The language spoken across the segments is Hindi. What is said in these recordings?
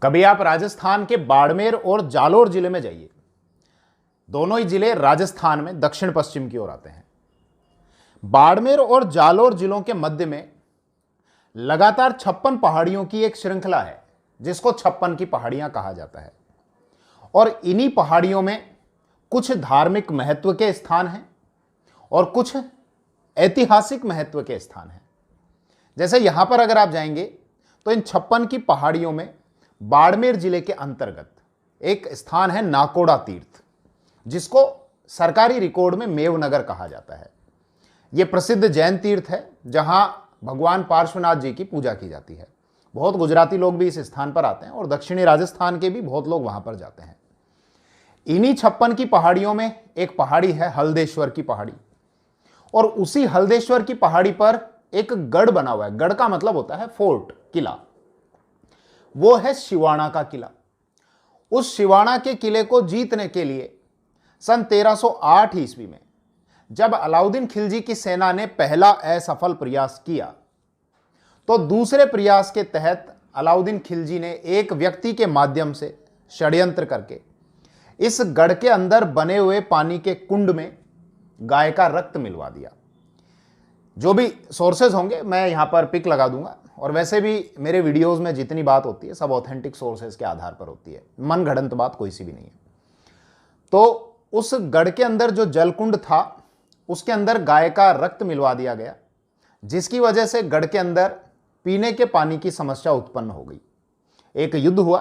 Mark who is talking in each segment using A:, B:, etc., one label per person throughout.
A: कभी आप राजस्थान के बाड़मेर और जालोर जिले में जाइए। दोनों ही जिले राजस्थान में दक्षिण पश्चिम की ओर आते हैं। बाड़मेर और जालोर जिलों के मध्य में लगातार 56 पहाड़ियों की एक श्रृंखला है, जिसको 56 की पहाड़ियां कहा जाता है। और इन्हीं पहाड़ियों में कुछ धार्मिक महत्व के स्थान हैं और कुछ ऐतिहासिक महत्व के स्थान हैं। जैसे यहां पर अगर आप जाएंगे तो इन 56 की पहाड़ियों में बाड़मेर जिले के अंतर्गत एक स्थान है नाकोड़ा तीर्थ, जिसको सरकारी रिकॉर्ड में मेवनगर कहा जाता है। यह प्रसिद्ध जैन तीर्थ है, जहां भगवान पार्श्वनाथ जी की पूजा की जाती है। बहुत गुजराती लोग भी इस स्थान पर आते हैं और दक्षिणी राजस्थान के भी बहुत लोग वहां पर जाते हैं। इन्हीं 56 की पहाड़ियों में एक पहाड़ी है हल्देश्वर की पहाड़ी, और उसी हल्देश्वर की पहाड़ी पर एक गढ़ बना हुआ है। गढ़ का मतलब होता है फोर्ट, किला। वो है शिवाणा का किला। उस शिवाणा के किले को जीतने के लिए सन 1308 ईस्वी में जब अलाउद्दीन खिलजी की सेना ने पहला असफल प्रयास किया, तो दूसरे प्रयास के तहत अलाउद्दीन खिलजी ने एक व्यक्ति के माध्यम से षड्यंत्र करके इस गढ़ के अंदर बने हुए पानी के कुंड में गाय का रक्त मिलवा दिया। जो भी सोर्सेज होंगे मैं यहां पर पिक लगा दूंगा, और वैसे भी मेरे वीडियोस में जितनी बात होती है सब ऑथेंटिक सोर्सेज के आधार पर होती है, मन गढ़ंत बात कोई सी भी नहीं है। तो उस गढ़ के अंदर जो जलकुंड था, उसके अंदर गाय का रक्त मिलवा दिया गया, जिसकी वजह से गढ़ के अंदर पीने के पानी की समस्या उत्पन्न हो गई। एक युद्ध हुआ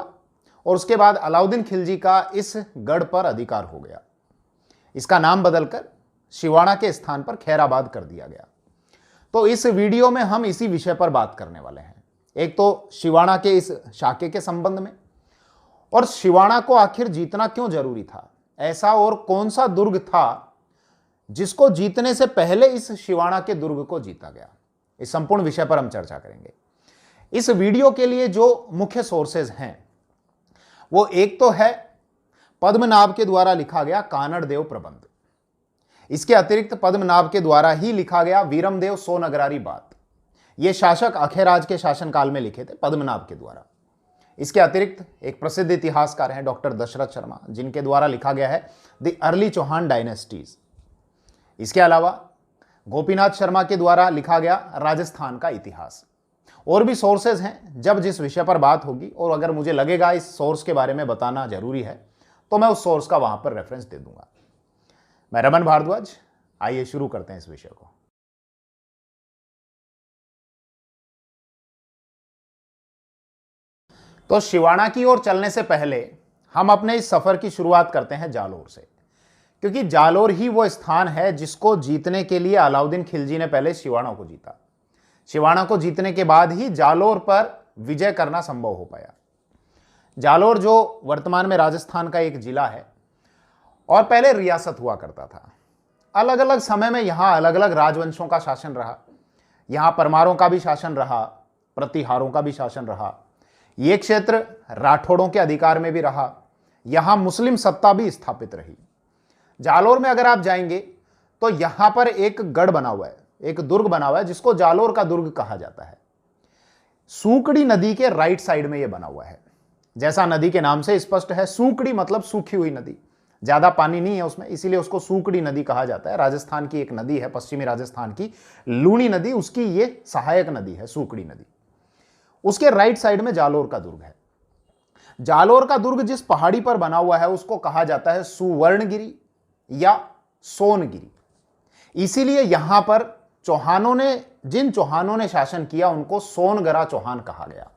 A: और उसके बाद अलाउद्दीन खिलजी का इस गढ़ पर अधिकार हो गया। इसका नाम बदलकर शिवाणा के स्थान पर खैराबाद कर दिया गया। तो इस वीडियो में हम इसी विषय पर बात करने वाले हैं। एक तो शिवाणा के इस शाके के संबंध में, और शिवाणा को आखिर जीतना क्यों जरूरी था, ऐसा और कौन सा दुर्ग था जिसको जीतने से पहले इस शिवाणा के दुर्ग को जीता गया। इस संपूर्ण विषय पर हम चर्चा करेंगे। इस वीडियो के लिए जो मुख्य सोर्सेज हैं, वो एक तो है पद्मनाभ के द्वारा लिखा गया कानड़ देव प्रबंध। इसके अतिरिक्त पद्मनाभ के द्वारा ही लिखा गया वीरमदेव सोनगरारी बात। ये शासक अखेराज के शासनकाल में लिखे थे पद्मनाभ के द्वारा। इसके अतिरिक्त एक प्रसिद्ध इतिहासकार हैं डॉक्टर दशरथ शर्मा, जिनके द्वारा लिखा गया है द अर्ली चौहान डायनेस्टीज। इसके अलावा गोपीनाथ शर्मा के द्वारा लिखा गया राजस्थान का इतिहास। और भी सोर्सेज हैं। जब जिस विषय पर बात होगी और अगर मुझे लगेगा इस सोर्स के बारे में बताना जरूरी है, तो मैं उस सोर्स का वहां पर रेफरेंस दे दूंगा। मैं रमन भारद्वाज, आइए शुरू करते हैं इस विषय को। तो शिवाणा की ओर चलने से पहले हम अपने इस सफर की शुरुआत करते हैं जालोर से, क्योंकि जालोर ही वो स्थान है जिसको जीतने के लिए अलाउद्दीन खिलजी ने पहले शिवाणा को जीता। शिवाणा को जीतने के बाद ही जालोर पर विजय करना संभव हो पाया। जालोर जो वर्तमान में राजस्थान का एक जिला है और पहले रियासत हुआ करता था। अलग अलग समय में यहां अलग अलग राजवंशों का शासन रहा। यहां परमारों का भी शासन रहा, प्रतिहारों का भी शासन रहा। ये क्षेत्र राठौड़ों के अधिकार में भी रहा। यहां मुस्लिम सत्ता भी स्थापित रही। जालोर में अगर आप जाएंगे तो यहां पर एक गढ़ बना हुआ है, एक दुर्ग बना हुआ है, जिसको जालोर का दुर्ग कहा जाता है। सूकड़ी नदी के राइट साइड में यह बना हुआ है। जैसा नदी के नाम से स्पष्ट है, सूकड़ी मतलब सूखी हुई नदी, ज्यादा पानी नहीं है उसमें, इसीलिए उसको सूकड़ी नदी कहा जाता है। राजस्थान की एक नदी है, पश्चिमी राजस्थान की लूणी नदी, उसकी ये सहायक नदी है सूकड़ी नदी। उसके राइट साइड में जालोर का दुर्ग है। जालोर का दुर्ग जिस पहाड़ी पर बना हुआ है उसको कहा जाता है सुवर्णगिरी या सोनगिरी। इसीलिए यहां पर जिन चौहानों ने शासन किया उनको सोनगरा चौहान कहा गया।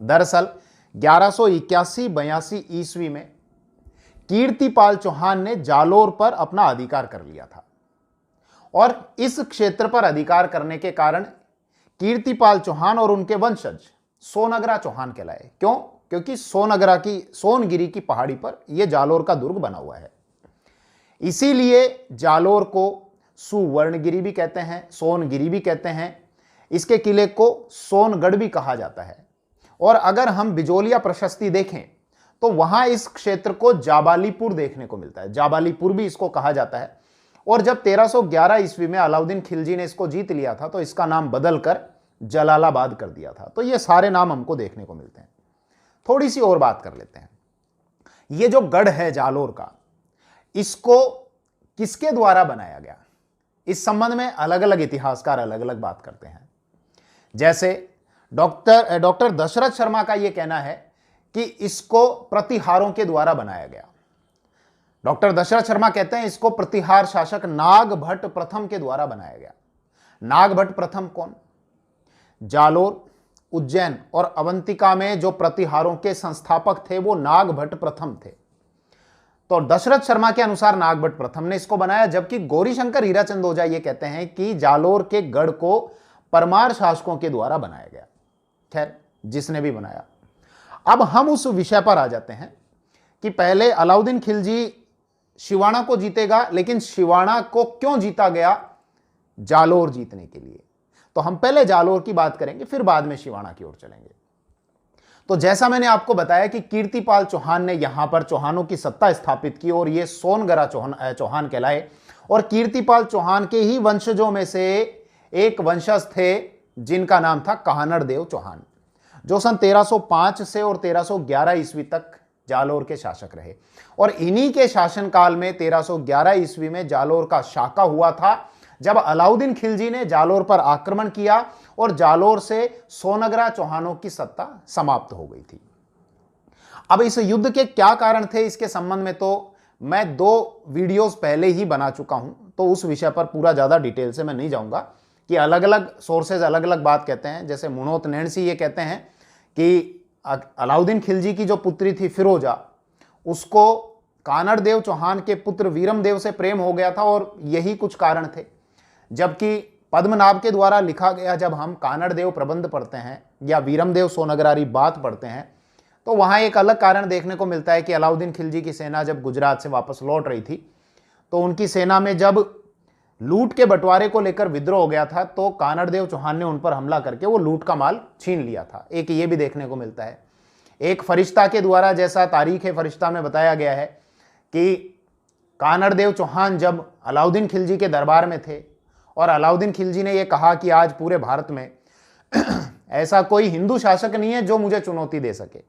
A: दरअसल 1181-82 ईस्वी में कीर्तिपाल चौहान ने जालोर पर अपना अधिकार कर लिया था, और इस क्षेत्र पर अधिकार करने के कारण कीर्तिपाल चौहान और उनके वंशज सोनगरा चौहान कहलाए। क्यों? क्योंकि सोनगिरी की पहाड़ी पर यह जालोर का दुर्ग बना हुआ है। इसीलिए जालोर को सुवर्णगिरी भी कहते हैं, सोनगिरी भी कहते हैं। इसके किले को सोनगढ़ भी कहा जाता है। और अगर हम बिजोलिया प्रशस्ति देखें तो वहां इस क्षेत्र को जाबालीपुर देखने को मिलता है। जाबालीपुर भी इसको कहा जाता है। और जब 1311 ईस्वी में अलाउद्दीन खिलजी ने इसको जीत लिया था, तो इसका नाम बदलकर जलालाबाद कर दिया था। तो ये सारे नाम हमको देखने को मिलते हैं। थोड़ी सी और बात कर लेते हैं। ये जो गढ़ है जालोर का, इसको किसके द्वारा बनाया गया, इस संबंध में अलग अलग इतिहासकार अलग अलग बात करते हैं। जैसे डॉक्टर दशरथ शर्मा का यह कहना है कि इसको प्रतिहारों के द्वारा बनाया गया। डॉक्टर दशरथ शर्मा कहते हैं इसको प्रतिहार शासक नागभट्ट प्रथम के द्वारा बनाया गया। नागभट्ट प्रथम कौन? जालोर, उज्जैन और अवंतिका में जो प्रतिहारों के संस्थापक थे वो नागभट्ट प्रथम थे। तो दशरथ शर्मा के अनुसार नागभट्ट प्रथम ने इसको बनाया, जबकि गौरीशंकर हीराचंद ओझा ये कहते हैं कि जालोर के गढ़ को परमार शासकों के द्वारा बनाया गया। खैर, जिसने भी बनाया। अब हम उस विषय पर आ जाते हैं कि पहले अलाउद्दीन खिलजी शिवाणा को जीतेगा, लेकिन शिवाणा को क्यों जीता गया? जालोर जीतने के लिए। तो हम पहले जालोर की बात करेंगे, फिर बाद में शिवाणा की ओर चलेंगे। तो जैसा मैंने आपको बताया कि कीर्तिपाल चौहान ने यहां पर चौहानों की सत्ता स्थापित की और ये सोनगरा चौहान कहलाए, और कीर्तिपाल चौहान के ही वंशजों में से एक वंशज थे जिनका नाम था कानड़देव चौहान, जो सन 1305 से और 1311 ईस्वी तक जालोर के शासक रहे। और इन्हीं के शासनकाल में 1311 ईस्वी में जालोर का शाका हुआ था, जब अलाउद्दीन खिलजी ने जालोर पर आक्रमण किया और जालोर से सोनगरा चौहानों की सत्ता समाप्त हो गई थी। अब इस युद्ध के क्या कारण थे, इसके संबंध में तो मैं 2 वीडियोस पहले ही बना चुका हूं, तो उस विषय पर पूरा ज्यादा डिटेल से मैं नहीं जाऊंगा कि अलग अलग सोर्सेज अलग अलग बात कहते हैं। जैसे मुनोत नैणसी ये कहते हैं कि अलाउद्दीन खिलजी की जो पुत्री थी फिरोजा, उसको कानड़देव चौहान के पुत्र वीरमदेव से प्रेम हो गया था और यही कुछ कारण थे। जबकि पद्मनाभ के द्वारा लिखा गया जब हम कानड़देव प्रबंध पढ़ते हैं या वीरमदेव सोनगरारी बात पढ़ते हैं, तो वहां एक अलग कारण देखने को मिलता है कि अलाउद्दीन खिलजी की सेना जब गुजरात से वापस लौट रही थी, तो उनकी सेना में जब लूट के बंटवारे को लेकर विद्रोह हो गया था, तो कानड़देव चौहान ने उन पर हमला करके वो लूट का माल छीन लिया था। एक ये भी देखने को मिलता है। एक फरिश्ता के द्वारा, जैसा तारीख फरिश्ता में बताया गया है कि कानड़देव चौहान जब अलाउद्दीन खिलजी के दरबार में थे और अलाउद्दीन खिलजी ने यह कहा कि आज पूरे भारत में ऐसा कोई हिंदू शासक नहीं है जो मुझे चुनौती दे सके,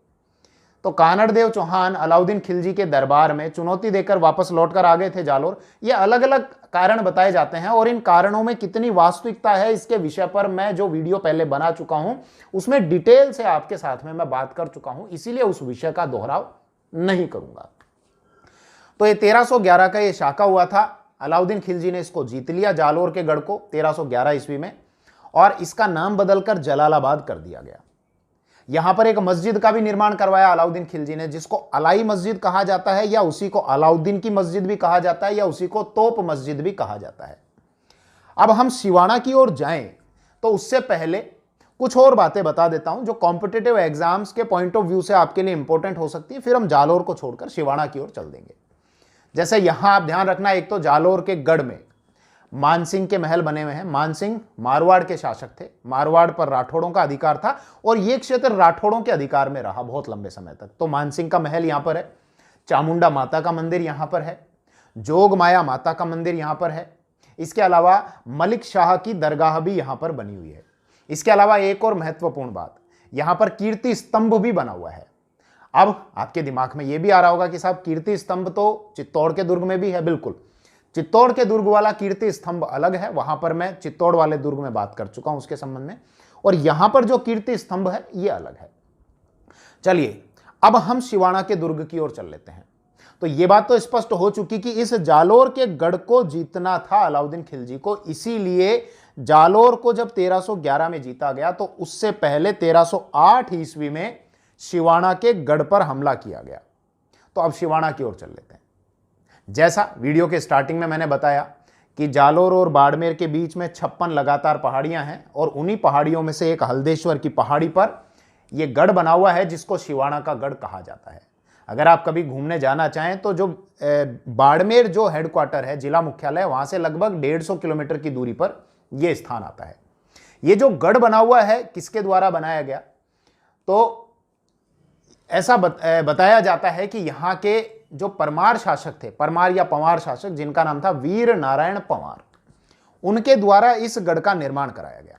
A: तो कानड़देव चौहान अलाउद्दीन खिलजी के दरबार में चुनौती देकर वापस लौटकर आ गए थे जालोर। ये अलग अलग कारण बताए जाते हैं और इन कारणों में कितनी वास्तविकता है इसके विषय पर मैं जो वीडियो पहले बना चुका हूं उसमें डिटेल से आपके साथ में मैं बात कर चुका हूं, इसीलिए उस विषय का दोहराव नहीं करूंगा। तो ये 1311 का ये शाका हुआ था। अलाउद्दीन खिलजी ने इसको जीत लिया, जालोर के गढ़ को 1311 ईस्वी में, और इसका नाम बदलकर जलालाबाद कर दिया गया। यहां पर एक मस्जिद का भी निर्माण करवाया अलाउद्दीन खिलजी ने, जिसको अलाई मस्जिद कहा जाता है, या उसी को अलाउद्दीन की मस्जिद भी कहा जाता है, या उसी को तोप मस्जिद भी कहा जाता है। अब हम शिवाणा की ओर जाएं तो उससे पहले कुछ और बातें बता देता हूं जो कॉम्पिटिटिव एग्जाम्स के पॉइंट ऑफ व्यू से आपके लिए इंपॉर्टेंट हो सकती है, फिर हम जालोर को छोड़कर शिवाणा की ओर चल देंगे। जैसे यहां आप ध्यान रखना, एक तो जालोर के गढ़ में मानसिंह के महल बने हुए हैं। मानसिंह मारवाड़ के शासक थे, मारवाड़ पर राठौड़ों का अधिकार था और यह क्षेत्र राठौड़ों के अधिकार में रहा बहुत लंबे समय तक। तो मानसिंह का महल यहां पर है, चामुंडा माता का मंदिर यहां पर है, जोग माया माता का मंदिर यहां पर है। इसके अलावा मलिक शाह की दरगाह भी यहां पर बनी हुई है। इसके अलावा एक और महत्वपूर्ण बात, यहां पर कीर्ति स्तंभ भी बना हुआ है। अब आपके दिमाग में यह भी आ रहा होगा कि साहब कीर्ति स्तंभ तो चित्तौड़ के दुर्ग में भी है। बिल्कुल, चित्तौड़ के दुर्ग वाला कीर्ति स्तंभ अलग है, वहां पर मैं चित्तौड़ वाले दुर्ग में बात कर चुका हूं उसके संबंध में, और यहां पर जो कीर्ति स्तंभ है यह अलग है। चलिए अब हम शिवाणा के दुर्ग की ओर चल लेते हैं। तो यह बात तो स्पष्ट हो चुकी कि इस जालोर के गढ़ को जीतना था अलाउद्दीन खिलजी को, इसीलिए जालोर को जब 1311 में जीता गया तो उससे पहले 1308 ईस्वी में शिवाणा के गढ़ पर हमला किया गया। तो अब शिवाणा की ओर चल लेते हैं। जैसा वीडियो के स्टार्टिंग में मैंने बताया कि जालोर और बाड़मेर के बीच में 56 लगातार पहाड़ियां हैं और उन्हीं पहाड़ियों में से एक हल्देश्वर की पहाड़ी पर यह गढ़ बना हुआ है जिसको शिवाणा का गढ़ कहा जाता है। अगर आप कभी घूमने जाना चाहें तो जो बाड़मेर जो हेडक्वार्टर है, जिला मुख्यालय, वहां से लगभग 150 किलोमीटर की दूरी पर यह स्थान आता है। यह जो गढ़ बना हुआ है किसके द्वारा बनाया गया, तो ऐसा बताया जाता है कि यहां के जो परमार शासक थे, परमार या पंवार शासक, जिनका नाम था वीर नारायण पंवार, उनके द्वारा इस गढ़ का निर्माण कराया गया।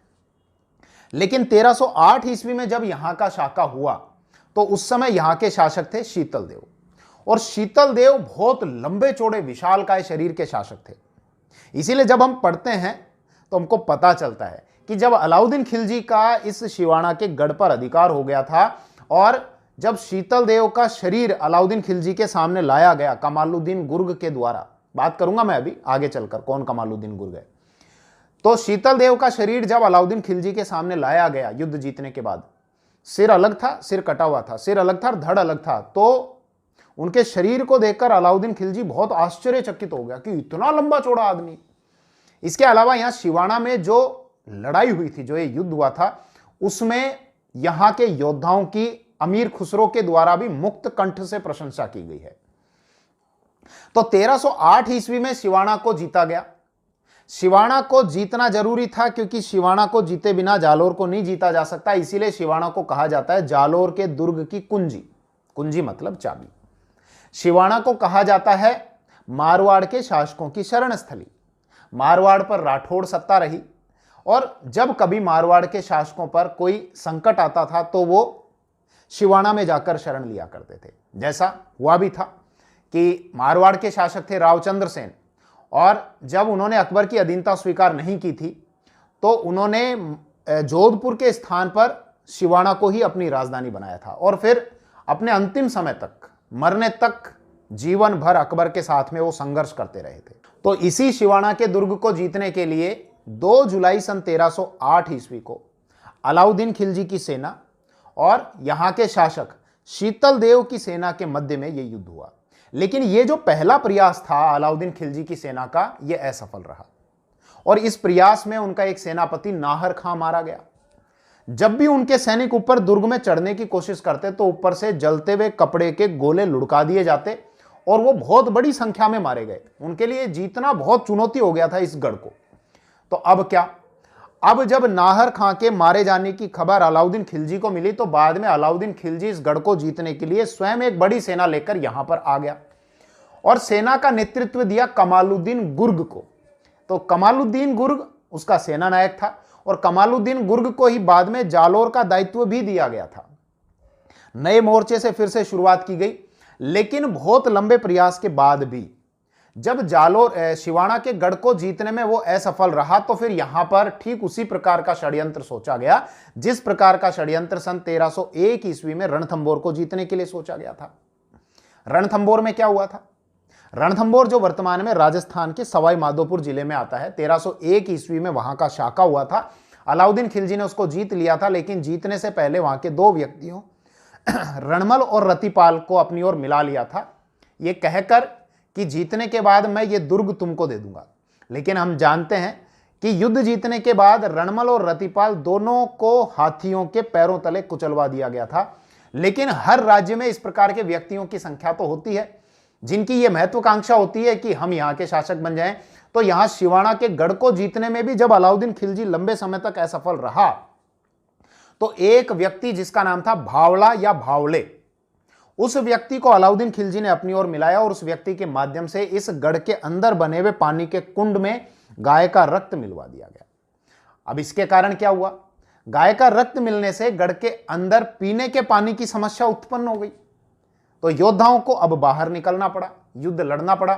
A: लेकिन 1308 ईस्वी में जब यहां का शाका हुआ तो उस समय यहां के शासक थे शीतल देव, और शीतल देव बहुत लंबे चौड़े विशालकाय शरीर के शासक थे। इसीलिए जब हम पढ़ते हैं तो हमको पता चलता है कि जब अलाउद्दीन खिलजी का इस शिवाना के गढ़ पर अधिकार हो गया था, और जब शीतल देव का शरीर अलाउद्दीन खिलजी के सामने लाया गया कमालुद्दीन गुर्ग के द्वारा, बात करूंगा मैं अभी आगे चलकर कौन कमालुद्दीन गुर्ग है, तो शीतल देव का शरीर जब अलाउद्दीन खिलजी के सामने लाया गया युद्ध जीतने के बाद, सिर अलग था, सिर कटा हुआ था, सिर अलग था और धड़ अलग था, तो उनके शरीर को देखकर अलाउद्दीन खिलजी बहुत आश्चर्यचकित हो गया कि इतना लंबा चौड़ा आदमी। इसके अलावा यहां शिवाना में जो लड़ाई हुई थी, जो ये युद्ध हुआ था, उसमें यहां के योद्धाओं की अमीर खुसरो के द्वारा भी मुक्त कंठ से प्रशंसा की गई है। तो 1308 ईस्वी में शिवाना को जीता गया। शिवाना को जीतना जरूरी था क्योंकि शिवाना को जीते बिना जालोर को नहीं जीता जा सकता, इसीलिए शिवाना को कहा जाता है जालोर के दुर्ग की कुंजी। कुंजी मतलब चाबी। शिवाना को कहा जाता है मारवाड़ के शासकों की शरण स्थली। मारवाड़ पर राठौड़ सत्ता रही, और जब कभी मारवाड़ के शासकों पर कोई संकट आता था तो वो शिवाना में जाकर शरण लिया करते थे। जैसा हुआ भी था कि मारवाड़ के शासक थे रावचंद्र सेन, और जब उन्होंने अकबर की अधीनता स्वीकार नहीं की थी तो उन्होंने जोधपुर के स्थान पर शिवाना को ही अपनी राजधानी बनाया था, और फिर अपने अंतिम समय तक, मरने तक जीवन भर अकबर के साथ में वो संघर्ष करते रहे थे। तो इसी शिवाना के दुर्ग को जीतने के लिए 2 जुलाई सन 1308 ईस्वी को अलाउद्दीन खिलजी की सेना और यहां के शासक शीतल देव की सेना के मध्य में यह युद्ध हुआ। लेकिन यह जो पहला प्रयास था अलाउद्दीन खिलजी की सेना का, यह असफल रहा, और इस प्रयास में उनका एक सेनापति नाहर खां मारा गया। जब भी उनके सैनिक ऊपर दुर्ग में चढ़ने की कोशिश करते तो ऊपर से जलते हुए कपड़े के गोले लुढ़का दिए जाते, और वो बहुत बड़ी संख्या में मारे गए। उनके लिए जीतना बहुत चुनौती हो गया था इस गढ़ को। तो अब क्या, अब जब नाहर खां के मारे जाने की खबर अलाउद्दीन खिलजी को मिली तो बाद में अलाउद्दीन खिलजी इस गढ़ को जीतने के लिए स्वयं एक बड़ी सेना लेकर यहां पर आ गया, और सेना का नेतृत्व दिया कमालुद्दीन गुर्ग को। तो कमालुद्दीन गुर्ग उसका सेना नायक था, और कमालुद्दीन गुर्ग को ही बाद में जालोर का दायित्व भी दिया गया था। नए मोर्चे से फिर से शुरुआत की गई, लेकिन बहुत लंबे प्रयास के बाद भी जब जालोर शिवाना के गढ़ को जीतने में वो असफल रहा, तो फिर यहां पर ठीक उसी प्रकार का षड्यंत्र सोचा गया जिस प्रकार का षड्यंत्र सन 1301 ईस्वी में रणथंबोर को जीतने के लिए सोचा गया था। रणथंबोर में क्या हुआ था? रणथंबोर जो वर्तमान में राजस्थान के सवाई माधोपुर जिले में आता है, 1301 ईस्वी में वहां का शाका हुआ था। अलाउद्दीन खिलजी ने उसको जीत लिया था, लेकिन जीतने से पहले वहां के 2 व्यक्तियों रणमल और रतिपाल को अपनी ओर मिला लिया था, ये कहकर कि जीतने के बाद मैं ये दुर्ग तुमको दे दूंगा। लेकिन हम जानते हैं कि युद्ध जीतने के बाद रणमल और रतिपाल दोनों को हाथियों के पैरों तले कुचलवा दिया गया था। लेकिन हर राज्य में इस प्रकार के व्यक्तियों की संख्या तो होती है जिनकी ये महत्वाकांक्षा होती है कि हम यहाँ के शासक बन जाएं। तो यहां शिवाना के गढ़ को जीतने में भी जब अलाउद्दीन खिलजी लंबे समय तक असफल रहा, तो एक व्यक्ति जिसका नाम था भावला या भावले, उस व्यक्ति को अलाउद्दीन खिलजी ने अपनी ओर मिलाया, और उस व्यक्ति के माध्यम से इस गढ़ के अंदर बने हुए पानी के कुंड में गाय का रक्त मिलवा दिया गया। अब इसके कारण क्या हुआ? गाय का रक्त मिलने से गढ़ के अंदर पीने के पानी की समस्या उत्पन्न हो गई। तो योद्धाओं को अब बाहर निकलना पड़ा, युद्ध लड़ना पड़ा।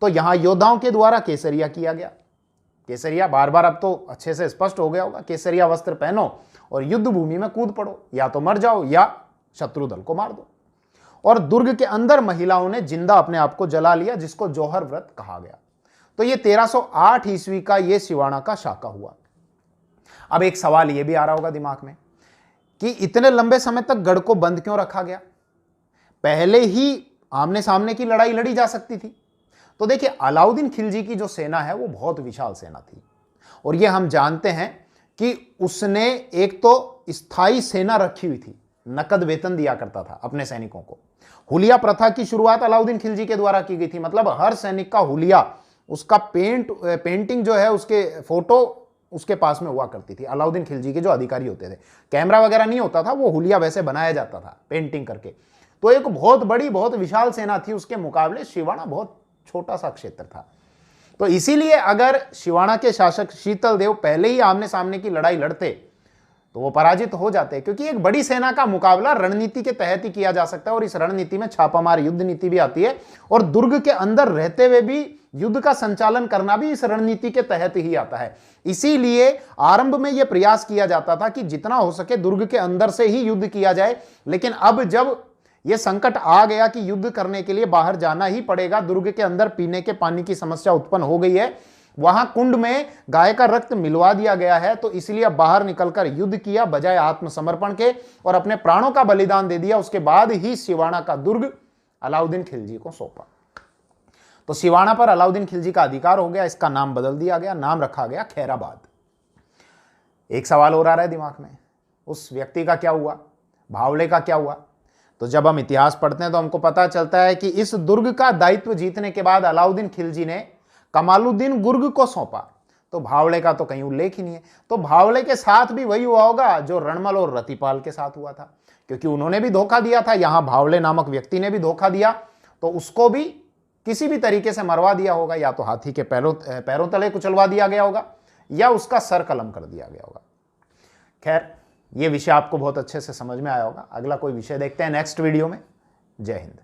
A: तो यहां योद्धाओं के द्वारा केसरिया किया गया। केसरिया बार बार अब तो अच्छे से स्पष्ट हो गया होगा, केसरिया वस्त्र पहनो और युद्ध भूमि में कूद पड़ो, या तो मर जाओ या शत्रु दल को मार दो। और दुर्ग के अंदर महिलाओं ने जिंदा अपने आप को जला लिया, जिसको जौहर व्रत कहा गया। तो ये 1308 ईस्वी का ये शिवाना का शाका हुआ। अब एक सवाल ये भी आ रहा होगा दिमाग में कि इतने लंबे समय तक गढ़ को बंद क्यों रखा गया? पहले ही आमने सामने की लड़ाई लड़ी जा सकती थी। तो देखिए, अलाउद्दीन खिलजी की जो सेना है वो बहुत विशाल सेना थी, और ये हम जानते हैं कि उसने एक तो स्थायी सेना रखी हुई थी, नकद वेतन दिया करता था अपने सैनिकों को। हुलिया प्रथा की शुरुआत अलाउद्दीन खिलजी के द्वारा की गई थी, मतलब हर सैनिक का हुलिया, उसका पेंटिंग जो है, उसके फोटो उसके पास में हुआ करती थी। अलाउद्दीन खिलजी के जो अधिकारी होते थे, कैमरा वगैरह नहीं होता था, वो हुलिया वैसे बनाया जाता था पेंटिंग करके। तो एक बहुत बड़ी, बहुत विशाल सेना थी। उसके मुकाबले शिवाना बहुत छोटा सा क्षेत्र था। तो इसीलिए अगर शिवाना के शासक शीतल देव पहले ही आमने सामने की लड़ाई लड़ते तो वो पराजित हो जाते हैं, क्योंकि एक बड़ी सेना का मुकाबला रणनीति के तहत ही किया जा सकता है, और इस रणनीति में छापामार युद्ध नीति भी आती है, और दुर्ग के अंदर रहते हुए भी युद्ध का संचालन करना भी इस रणनीति के तहत ही आता है। इसीलिए आरंभ में यह प्रयास किया जाता था कि जितना हो सके दुर्ग के अंदर से ही युद्ध किया जाए, लेकिन अब जब यह संकट आ गया कि युद्ध करने के लिए बाहर जाना ही पड़ेगा, दुर्ग के अंदर पीने के पानी की समस्या उत्पन्न हो गई है, वहां कुंड में गाय का रक्त मिलवा दिया गया है, तो इसलिए बाहर निकलकर युद्ध किया बजाय आत्मसमर्पण के, और अपने प्राणों का बलिदान दे दिया। उसके बाद ही सिवाना का दुर्ग अलाउद्दीन खिलजी को सौंपा। तो सिवाना पर अलाउद्दीन खिलजी का अधिकार हो गया, इसका नाम बदल दिया गया, नाम रखा गया खैराबाद। एक सवाल और आ रहा है दिमाग में, उस व्यक्ति का क्या हुआ, भावले का क्या हुआ? तो जब हम इतिहास पढ़ते हैं तो हमको पता चलता है कि इस दुर्ग का दायित्व जीतने के बाद अलाउद्दीन खिलजी ने कमालुद्दीन गुर्ग को सौंपा। तो भावले का तो कहीं उल्लेख ही नहीं है। तो भावले के साथ भी वही हुआ होगा जो रणमल और रतिपाल के साथ हुआ था, क्योंकि उन्होंने भी धोखा दिया था, यहां भावले नामक व्यक्ति ने भी धोखा दिया, तो उसको भी किसी भी तरीके से मरवा दिया होगा, या तो हाथी के पैरों तले कुचलवा दिया गया होगा, या उसका सर कलम कर दिया गया होगा। खैर, यह विषय आपको बहुत अच्छे से समझ में आया होगा। अगला कोई विषय देखते हैं नेक्स्ट वीडियो में। जय हिंद।